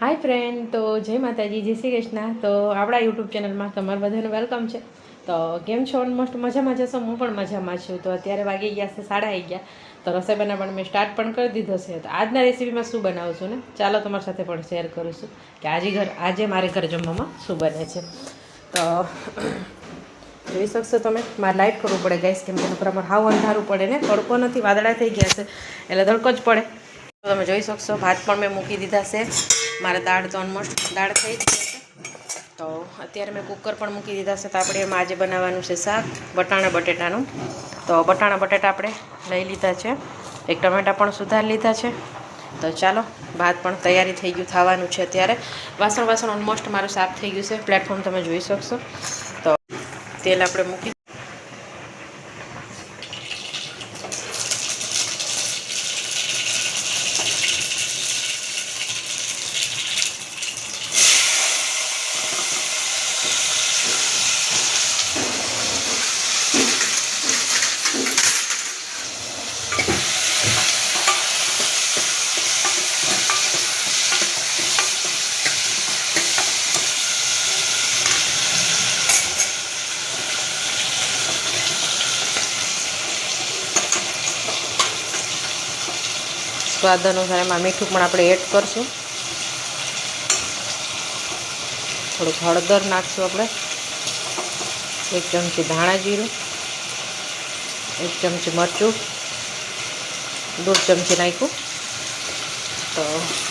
હાય friend, તો જય માતાજી, જય શ્રી કૃષ્ણ. તો આપણા યુટ્યુબ ચેનલમાં તમારું બધાનું વેલકમ છે. તો કેમ છો? ઓલમોસ્ટ મજામાં જશો, હું પણ મજામાં છું. તો અત્યારે વાગી ગયા છે 11:30. તો રસોઈ બનાવવાનું મેં સ્ટાર્ટ પણ કરી દીધો છે. તો આજના રેસીપીમાં શું બનાવું છું ને, ચાલો તમારી સાથે પણ શેર કરું છું કે આજે મારે ઘર જમવામાં શું બને છે. તો જોઈ શકશો તમે, મારે લાઇટ કરવું પડે ગેસ, કેમ કે અમારે હાવ અંધારું પડે ને, તડકો નથી, વાદળા થઈ ગયા છે એટલે તડકો જ પડે. તો તમે જોઈ શકશો, ભાત પણ મેં મૂકી દીધા છે. મારે દાળ તો ઓલમોસ્ટ દાળ થઈ જ ગઈ છે. તો અત્યારે મેં કુકર પણ મૂકી દીધા છે. તો આપણે એમાં આજે બનાવવાનું છે શાક બટાણા બટેટાનું. તો બટાણા બટેટા આપણે લઈ લીધા છે, એક ટમેટા પણ સુધારી લીધા છે. તો ચાલો, ભાત પણ તૈયારી થઈ ગયું, થવાનું છે અત્યારે. વાસણ ઓલમોસ્ટ મારું સાફ થઈ ગયું છે. પ્લેટફોર્મ તમે જોઈ શકશો. તો તેલ આપણે મૂકી સ્વાદ અનુસાર એમાં મીઠું પણ આપણે એડ કરશું. થોડુંક હળદર નાખશું આપણે, 1 ચમચી ધાણા જીરું, 1 ચમચી મરચું, 1.5 ચમચી નાખ્યું. તો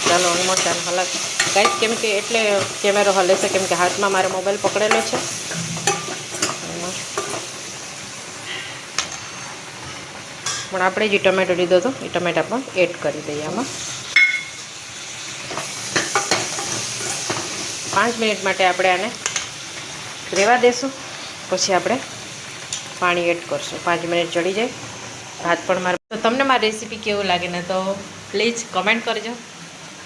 ચાલો ઓલમોસ્ટ આને હલાવ ગાઈસ, કેમ કે એટલે કેમેરો હલે છે, કેમ કે હાથમાં મારે મોબાઈલ પકડેલો છે. પણ આપણે જે ટમેટો લીધો હતો એ ટમેટા પણ એડ કરી દઈએ આમાં. 5 મિનિટ માટે આપણે આને રહેવા દેશું, પછી આપણે પાણી એડ કરશું. 5 મિનિટ ચડી જાય, ભાત પણ મારે. તો તમને મારી રેસીપી કેવું લાગે ને, તો પ્લીઝ કમેન્ટ કરજો.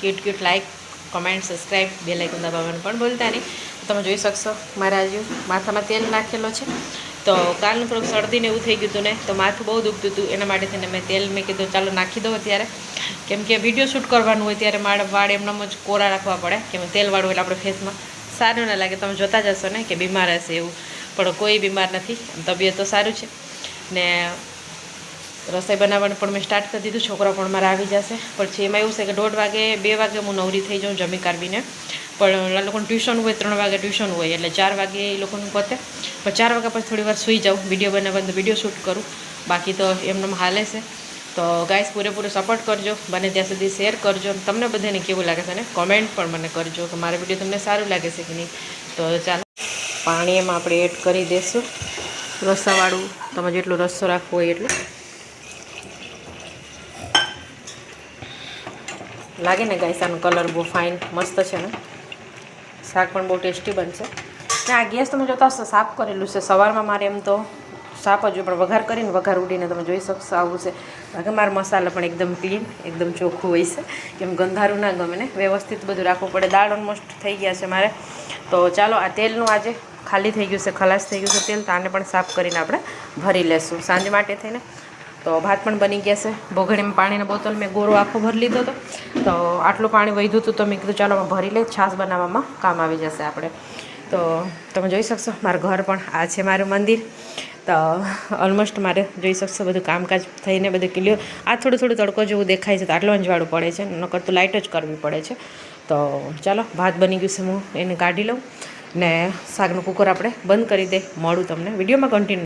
Cute like, comment, subscribe, bell icon દબાવવાનું પણ ભૂલતા નહીં. તમે જોઈ શકશો, મારા હજુ માથામાં તેલ નાખેલો છે. તો કાલનું થોડુંક શરદીને એવું થઈ ગયું હતું ને, તો માથું બહુ દુખતું હતું. એના માટે થઈને મેં કીધું ચાલો નાખી દઉં અત્યારે, કેમ કે વિડીયો શૂટ કરવાનું હોય ત્યારે મારા વાળ એમનામ જ કોરા રાખવા પડે, કેમ તેલવાળું એટલે આપણે ફેસમાં સારું ના લાગે. તમે જોતા જશો ને કે બીમાર હશે એવું, પણ કોઈ બીમાર નથી, તબિયત તો સારું છે ને. રસોઈ બનાવવાનું પણ મેં સ્ટાર્ટ કરી દીધું. છોકરા પણ મારા આવી જશે. પછી એમાં એવું છે કે 1:30 વાગે 2 વાગે હું નવરી થઈ જાઉં જમી કાઢવીને. પણ એ લોકોનું ટ્યુશન હોય, 3 વાગે ટ્યુશન હોય, એટલે 4 વાગે એ લોકોનું પતે. પણ 4 વાગ્યા પછી થોડી વાર સૂઈ જાઉં, વિડીયો બનાવવાનું તો વિડીયો શૂટ કરું, બાકી તો એમને હાલે છે. તો ગાઈસ, પૂરેપૂરો સપોર્ટ કરજો, બને ત્યાં સુધી શેર કરજો. તમને બધાને કેવું લાગે છે ને કોમેન્ટ પણ મને કરજો કે મારા વિડીયો તમને સારું લાગે છે કે નહીં. તો ચાલો, પાણી એમાં આપણે એડ કરી દઈશું, રસાવાળું. તમે જેટલું રસો રાખવો હોય એટલું. લાગે ને ગાઈસ, આનો કલર બહુ ફાઇન મસ્ત છે ને, શાક પણ બહુ ટેસ્ટી બનશે. ને આ ગેસ તમે જોતા હશો સાફ કરેલું છે. સવારમાં મારે એમ તો સાફ જ, પણ વઘાર કરીને વઘાર ઉડીને તમે જોઈ શકશો આવું છે. બાકી મારા મસાલા પણ એકદમ ક્લીન, એકદમ ચોખ્ખું હોય છે, કેમ ગંધારું ના ગમે ને, વ્યવસ્થિત બધું રાખવું પડે. દાળ ઓલમોસ્ટ થઈ ગયા છે મારે. તો ચાલો, આ તેલનું આજે ખાલી થઈ ગયું છે, ખલાસ થઈ ગયું છે તેલ. તો આને પણ સાફ કરીને આપણે ભરી લેશું સાંજ માટે થઈને. તો ભાત પણ બની ગયા છે. બોઘડીમાં પાણીની બોટલ મેં ગોરો આખો ભરી લીધો હતો. તો આટલું પાણી વધ્યું હતું, તો મેં કીધું ચાલો ભરી લે, છાશ બનાવવામાં કામ આવી જશે આપણે. તો તમે જોઈ શકશો, મારું ઘર પણ આ છે મારું મંદિર. તો ઓલમોસ્ટ મારે જોઈ શકશો બધું કામકાજ થઈને બધું ક્લિયર. આ થોડું તડકો જેવું દેખાય છે, તો આટલું અંજવાળું પડે છે, નકર તો લાઇટ જ કરવી પડે છે. તો ચાલો, ભાત બની ગયું છે, હું એને કાઢી લઉં ને શાકનું કુકર આપણે બંધ કરી દે. મળું તમને વિડીયોમાં કન્ટિન્યુ.